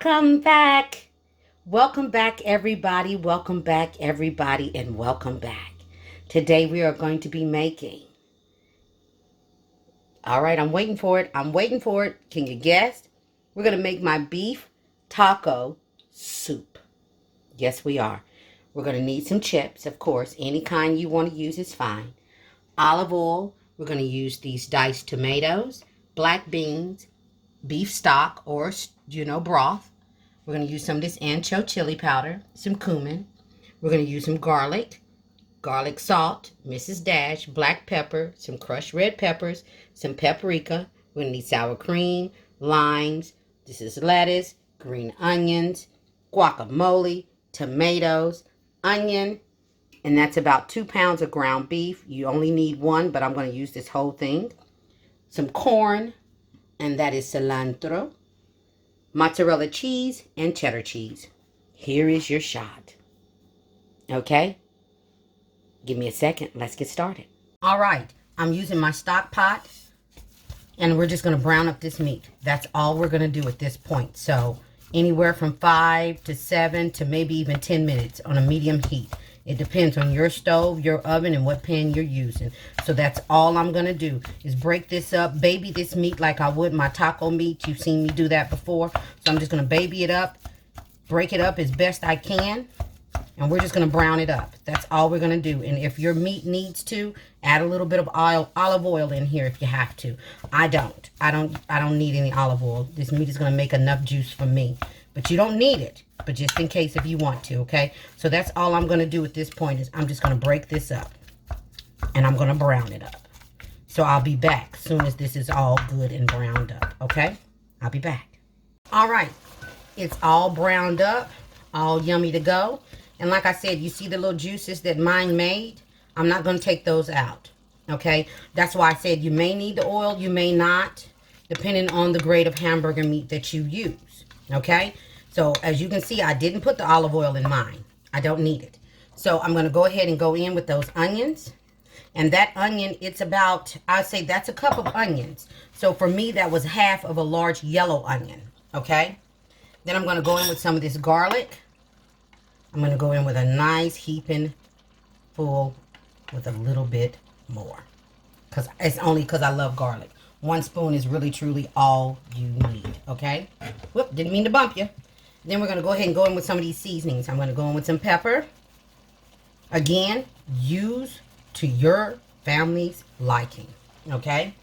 Welcome back. Welcome back, everybody. Welcome back, everybody, and welcome back. Today we are going to be making. All right, I'm waiting for it. I'm waiting for it. Can you guess? We're going to make my beef taco soup. Yes, we are. We're going to need some chips, of course. Any kind you want to use is fine. Olive oil. We're going to use these diced tomatoes, black beans, beef stock or, broth. We're going to use some of this ancho chili powder, some cumin. We're going to use some garlic salt, Mrs. Dash, black pepper, some crushed red peppers, some paprika. We're going to need sour cream, limes. This is lettuce, green onions, guacamole, tomatoes, onion, and that's about 2 pounds of ground beef. You only need one, but I'm going to use this whole thing. Some corn, and that is cilantro, mozzarella cheese, and cheddar cheese. Here is your shot. Okay? Give me a second. Let's get started. All right. I'm using my stock pot, and we're just going to brown up this meat. That's all we're going to do at this point. So anywhere from 5 to 7 to maybe even 10 minutes on a medium heat. It depends on your stove, your oven, and what pan you're using. So that's all I'm going to do is break this up, baby this meat like I would my taco meat. You've seen me do that before. So I'm just going to baby it up, break it up as best I can, and we're just going to brown it up. That's all we're going to do. And if your meat needs to, add a little bit of olive oil in here if you have to. I don't need any olive oil. This meat is going to make enough juice for me. But you don't need it, but just in case if you want to, okay? So that's all I'm going to do at this point is I'm just going to break this up, and I'm going to brown it up. So I'll be back as soon as this is all good and browned up, okay? I'll be back. All right, it's all browned up, all yummy to go. And like I said, you see the little juices that mine made? I'm not going to take those out, okay? That's why I said you may need the oil, you may not, depending on the grade of hamburger meat that you use, okay? So as you can see, I didn't put the olive oil in mine. I don't need it. So I'm going to go ahead and go in with those onions. And that onion, it's about, I'd say that's a cup of onions. So for me, that was half of a large yellow onion, okay? Then I'm going to go in with some of this garlic. I'm going to go in with a nice heaping full with a little bit more. Because it's only because I love garlic. 1 spoon is really, truly all you need, okay? Whoop, didn't mean to bump you. Then we're going to go ahead and go in with some of these seasonings. I'm going to go in with some pepper. Again, use to your family's liking, okay?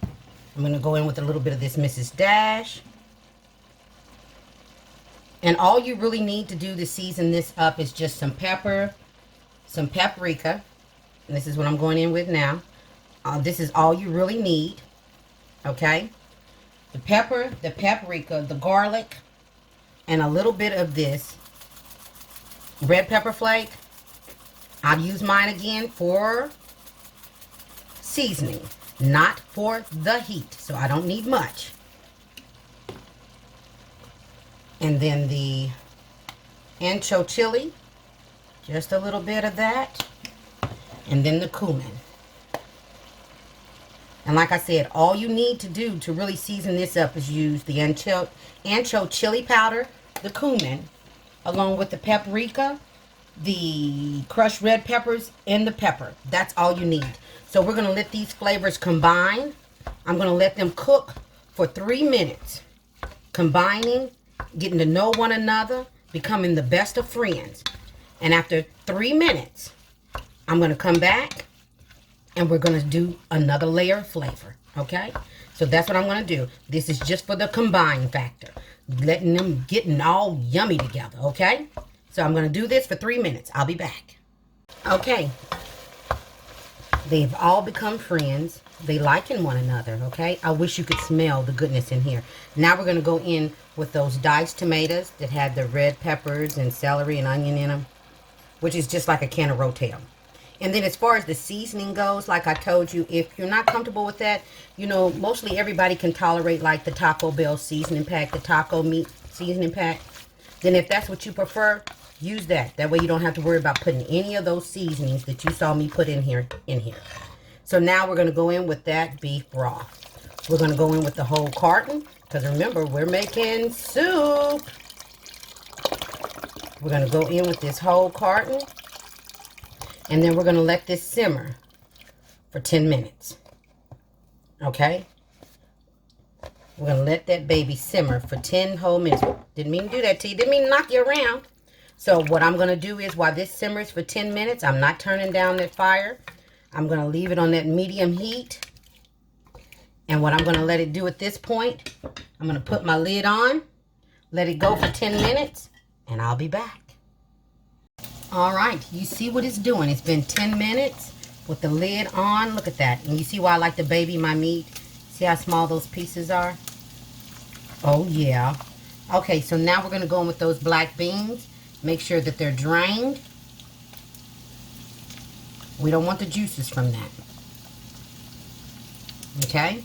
I'm going to go in with a little bit of this Mrs. Dash. And all you really need to do to season this up is just some pepper, some paprika. And this is what I'm going in with now. This is all you really need, okay? The pepper, the paprika, the garlic, and a little bit of this red pepper flake. I'll use mine again for seasoning, not for the heat. So I don't need much. And then the ancho chili, just a little bit of that. And then the cumin. And like I said, all you need to do to really season this up is use the ancho chili powder, the cumin, along with the paprika, the crushed red peppers, and the pepper. That's all you need. So we're going to let these flavors combine. I'm going to let them cook for 3 minutes. Combining, getting to know one another, becoming the best of friends. And after 3 minutes, I'm going to come back and we're going to do another layer of flavor, okay? So that's what I'm going to do. This is just for the combine factor. Letting them getting all yummy together, okay? So I'm going to do this for 3 minutes. I'll be back. Okay. They've all become friends. They liking one another, okay? I wish you could smell the goodness in here. Now we're going to go in with those diced tomatoes that had the red peppers and celery and onion in them, which is just like a can of Rotel. And then as far as the seasoning goes, like I told you, if you're not comfortable with that, you know, mostly everybody can tolerate like the Taco Bell seasoning pack, the taco meat seasoning pack. Then if that's what you prefer, use that. That way you don't have to worry about putting any of those seasonings that you saw me put in here. So now we're going to go in with that beef broth. We're going to go in with the whole carton because remember, we're making soup. We're going to go in with this whole carton. And then we're going to let this simmer for 10 minutes. Okay? We're going to let that baby simmer for 10 whole minutes. Didn't mean to do that to you. Didn't mean to knock you around. So what I'm going to do is, while this simmers for 10 minutes, I'm not turning down that fire. I'm going to leave it on that medium heat. And what I'm going to let it do at this point, I'm going to put my lid on, let it go for 10 minutes, and I'll be back. All right, you see what it's doing. It's been 10 minutes with the lid on. Look at that. And you see why I like to baby my meat? See how small those pieces are? Oh, yeah. Okay, so now we're going to go in with those black beans. Make sure that they're drained. We don't want the juices from that. Okay?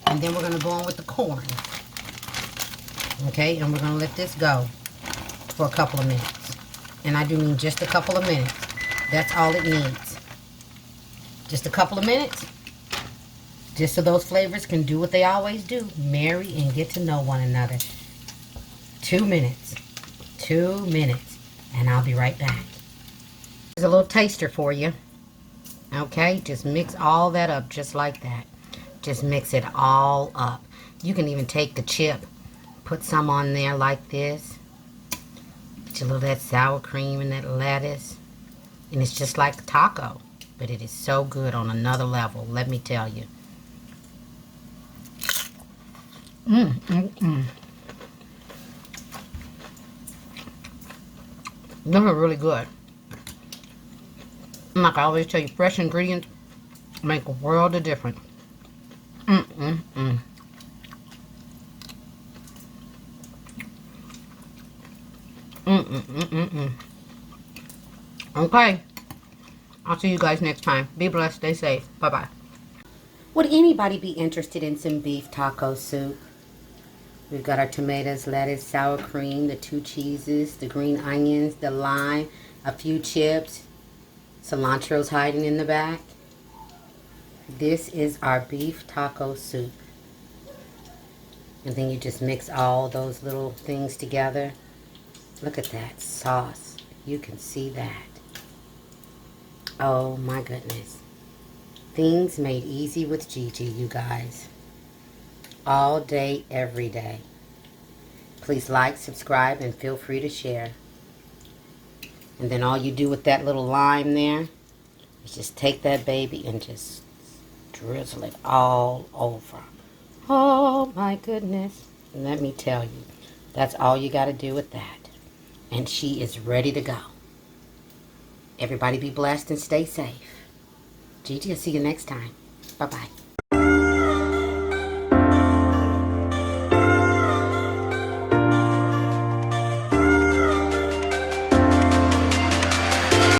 And then we're going to go in with the corn. Okay? And we're going to let this go for a couple of minutes. And I do mean just a couple of minutes. That's all it needs. Just a couple of minutes. Just so those flavors can do what they always do. Marry and get to know one another. 2 minutes. 2 minutes. And I'll be right back. Here's a little taster for you. Okay? Just mix all that up just like that. Just mix it all up. You can even take the chip. Put some on there like this. Get a little of that sour cream and that lettuce. And it's just like a taco. But it is so good on another level, let me tell you. Those are really good. And like I always tell you, fresh ingredients make a world of difference. Okay. I'll see you guys next time. Be blessed. Stay safe. Bye-bye. Would anybody be interested in some beef taco soup? We've got our tomatoes, lettuce, sour cream, the 2 cheeses, the green onions, the lime, a few chips. Cilantro's hiding in the back. This is our beef taco soup. And then you just mix all those little things together. Look at that sauce. You can see that. Oh my goodness. Things made easy with Gigi, you guys. All day, every day. Please like, subscribe, and feel free to share. And then all you do with that little lime there is just take that baby and just drizzle it all over. Oh my goodness. Let me tell you, that's all you got to do with that. And she is ready to go. Everybody be blessed and stay safe. Gigi, I'll see you next time. Bye-bye.